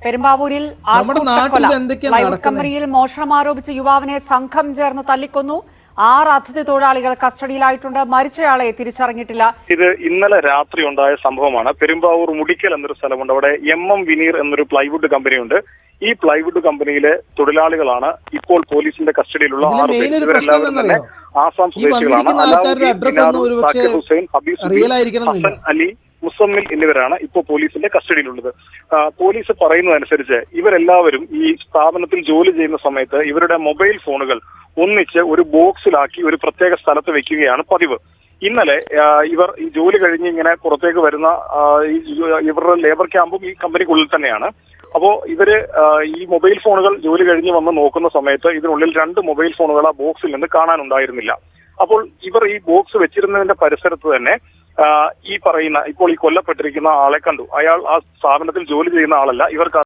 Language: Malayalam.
പെരുമ്പാവൂരിൽ പ്ലൈവുഡ് കമ്പനിയിൽ മോഷണം ആരോപിച്ച യുവാവിനെ സംഘം ചേർന്ന് തല്ലിക്കൊന്നു. 6 അതിഥി തൊഴിലാളികൾ കസ്റ്റഡിയിലായിട്ടുണ്ട്. മരിച്ചയാളെ തിരിച്ചറിഞ്ഞിട്ടില്ല. ഇത് ഇന്നലെ രാത്രി ഉണ്ടായ സംഭവമാണ്. പെരുമ്പാവൂർ മുടിക്കൽ എന്നൊരു സ്ഥലമുണ്ട്. അവിടെ MM വിനീർ എന്നൊരു പ്ലൈവുഡ് കമ്പനിയുണ്ട്. ഈ പ്ലൈവുഡ് കമ്പനിയിലെ തൊഴിലാളികളാണ് ഇപ്പോൾ പോലീസിന്റെ കസ്റ്റഡിയിലുള്ള 6 പേർ. ഇവരെല്ലാവരും തന്നെ ആസാം സ്വദേശികളാണ്. സാക്കിർ ഹുസൈൻ, ഹബീസ്, ഹസൻ അലി, മുസമ്മിൽ എന്നിവരാണ് ഇപ്പോൾ പോലീസിന്റെ കസ്റ്റഡിയിലുള്ളത്. പോലീസ് പറയുന്നതനുസരിച്ച് ഇവരെല്ലാവരും ഈ സ്ഥാപനത്തിൽ ജോലി ചെയ്യുന്ന സമയത്ത് ഇവരുടെ മൊബൈൽ ഫോണുകൾ ഒന്നിച്ച് ഒരു ബോക്സിലാക്കി ഒരു പ്രത്യേക സ്ഥലത്ത് വെക്കുകയാണ് പതിവ്. ഇന്നലെ ഇവർ ഈ ജോലി കഴിഞ്ഞ് ഇങ്ങനെ പുറത്തേക്ക് വരുന്ന ഇവരുടെ ലേബർ ക്യാമ്പും ഈ കമ്പനിക്കുള്ളിൽ തന്നെയാണ്. അപ്പോ ഇവര് ഈ മൊബൈൽ ഫോണുകൾ ജോലി കഴിഞ്ഞ് വന്ന് നോക്കുന്ന സമയത്ത് ഇതിനുള്ളിൽ 2 മൊബൈൽ ഫോണുകൾ ആ ബോക്സിൽ നിന്ന് കാണാനുണ്ടായിരുന്നില്ല. അപ്പോൾ ഇവർ ഈ ബോക്സ് വെച്ചിരുന്നതിന്റെ പരിസരത്ത് തന്നെ ഈ പറയുന്ന ഇപ്പോൾ ഈ കൊല്ലപ്പെട്ടിരിക്കുന്ന ആളെ കണ്ടു. അയാൾ ആ സ്ഥാപനത്തിൽ ജോലി ചെയ്യുന്ന ആളല്ല. ഇവർക്ക്